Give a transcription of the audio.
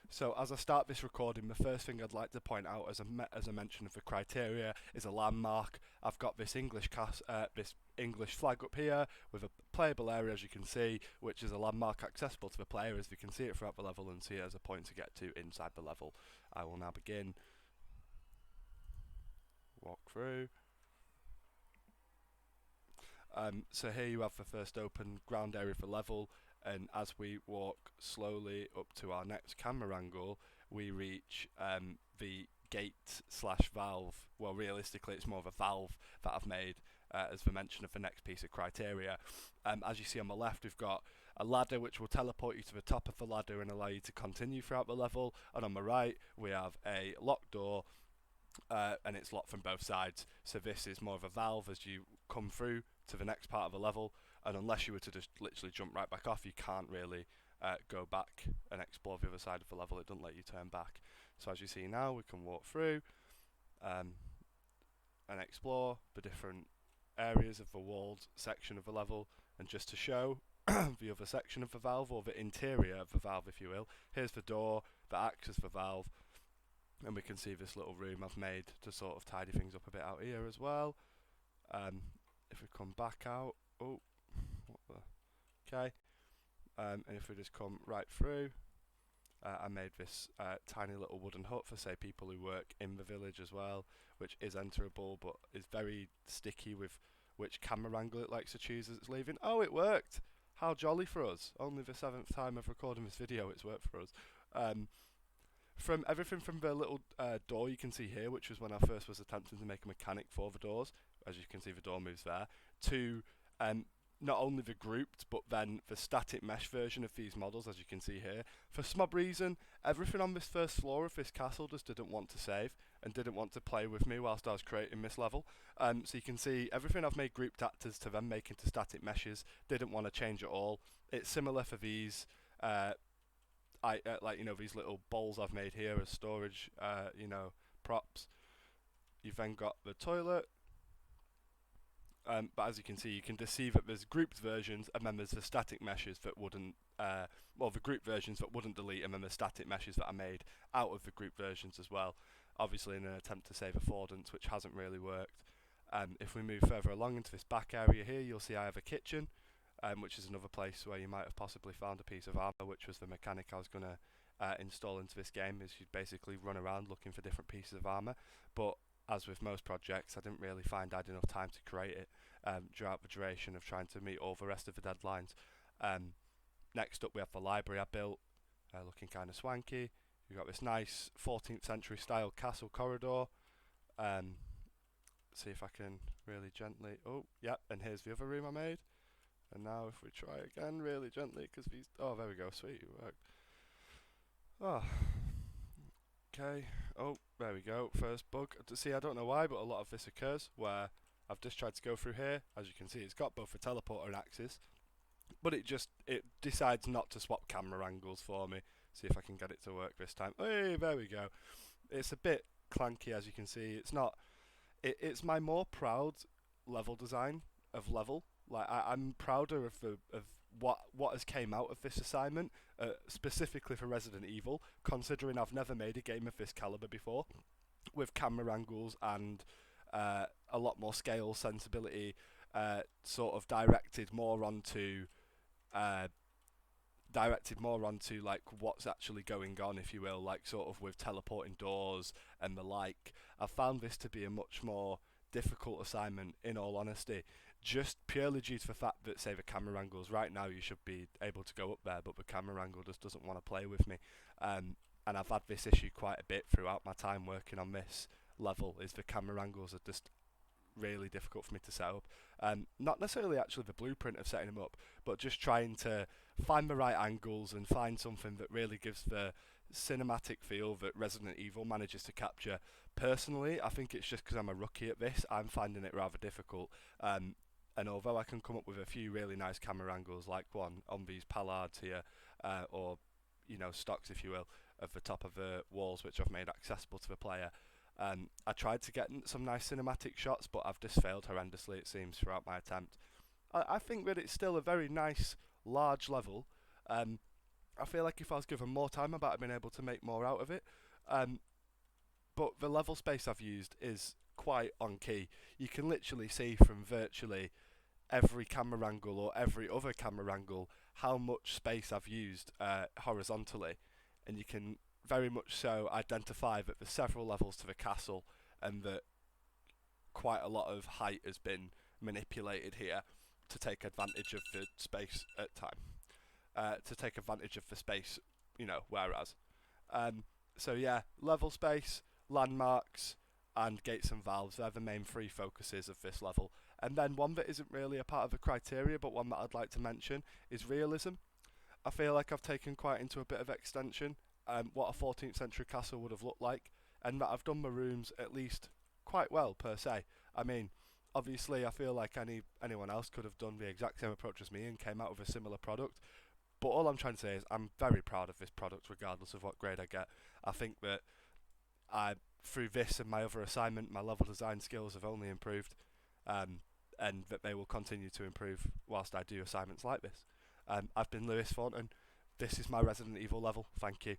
So as I start this recording, the first thing I'd like to point out, as a mention of the criteria, is a landmark. I've got this this English flag up here with a playable area, as you can see, which is a landmark accessible to the player as they can see it throughout the level and see it as a point to get to inside the level. I will now begin. Walk through. So here you have the first open ground area for level, and as we walk slowly up to our next camera angle, we reach the gate slash valve. Well, realistically, it's more of a valve that I've made as the mention of the next piece of criteria. As you see on the left, we've got a ladder which will teleport you to the top of the ladder and allow you to continue throughout the level, and on the right we have a locked door, and it's locked from both sides. So this is more of a valve as you come through to the next part of the level, and unless you were to just literally jump right back off, you can't really go back and explore the other side of the level. It doesn't let you turn back. So as you see now, we can walk through and explore the different areas of the walled section of the level. And just to show the other section of the valve, or the interior of the valve if you will, here's the door that acts as the valve, and we can see this little room I've made to sort of tidy things up a bit out here as well. If we come back out, okay, and if we just come right through, I made this tiny little wooden hut for, say, people who work in the village as well, which is enterable but is very sticky with which camera angle it likes to choose as it's leaving. Oh, it worked! How jolly for us. Only the 7th time of recording this video it's worked for us. From everything from the little door you can see here, which was when I first was attempting to make a mechanic for the doors, as you can see the door moves there, to not only the grouped but then the static mesh version of these models, as you can see here. For some odd reason, everything on this first floor of this castle just didn't want to save and didn't want to play with me whilst I was creating this level. So you can see everything I've made grouped actors to then make into static meshes didn't want to change at all. It's similar for these like, you know, these little bowls I've made here as storage, you know, props. You've then got the toilet, but as you can see, you can just see that there's grouped versions, and then there's the static meshes that wouldn't, well, the group versions that wouldn't delete, and then the static meshes that I made out of the group versions as well, obviously in an attempt to save affordance, which hasn't really worked. If we move further along into this back area here, you'll see I have a kitchen, which is another place where you might have possibly found a piece of armor, which was the mechanic I was going to install into this game, is you'd basically run around looking for different pieces of armor. But as with most projects, I didn't really find I had enough time to create it throughout the duration of trying to meet all the rest of the deadlines. Next up we have the library I built, looking kind of swanky. You've got this nice 14th century style castle corridor. See if I can really gently, oh yeah, and here's the other room I made. And now if we try again really gently, because these, oh there we go, sweet, it worked. Oh, okay, oh there we go, first bug. See, I don't know why, but a lot of this occurs where I've just tried to go through here. As you can see, it's got both a teleporter and axis, but it decides not to swap camera angles for me. See if I can get it to work this time. Hey, there we go. It's a bit clanky, as you can see. It's not, it's my more proud level design of level. Like, I'm prouder of what has came out of this assignment, specifically for Resident Evil, considering I've never made a game of this caliber before, with camera angles and a lot more scale sensibility, sort of directed more onto like what's actually going on, if you will, like sort of with teleporting doors and the like. I found this to be a much more difficult assignment, in all honesty, just purely due to the fact that, say, the camera angles, right now you should be able to go up there, but the camera angle just doesn't want to play with me. And I've had this issue quite a bit throughout my time working on this level, is the camera angles are just really difficult for me to set up. Not necessarily actually the blueprint of setting them up, but just trying to find the right angles and find something that really gives the cinematic feel that Resident Evil manages to capture. Personally, I think it's just because I'm a rookie at this, I'm finding it rather difficult. And although I can come up with a few really nice camera angles, like one on these pallards here, or, you know, stocks, if you will, of the top of the walls, which I've made accessible to the player, I tried to get some nice cinematic shots, but I've just failed horrendously, it seems, throughout my attempt. I think that it's still a very nice, large level. I feel like if I was given more time, I might have been able to make more out of it. Um, but the level space I've used is quite on key. You can literally see from virtually every camera angle or every other camera angle how much space I've used horizontally, and you can very much so identify that there's several levels to the castle and that quite a lot of height has been manipulated here to take advantage of the space at time. To take advantage of the space, whereas. Um, so yeah, level space, landmarks, and gates and valves, they're the main three focuses of this level. And then one that isn't really a part of the criteria, but one that I'd like to mention, is realism. I feel like I've taken quite into a bit of extension what a 14th century castle would have looked like, and that I've done my rooms at least quite well per se. I mean, obviously, I feel like anyone else could have done the exact same approach as me and came out with a similar product. But all I'm trying to say is I'm very proud of this product, regardless of what grade I get. I think that through this and my other assignment, my level design skills have only improved, and that they will continue to improve whilst I do assignments like this. I've been Lewis Thornton. This is my Resident Evil level. Thank you.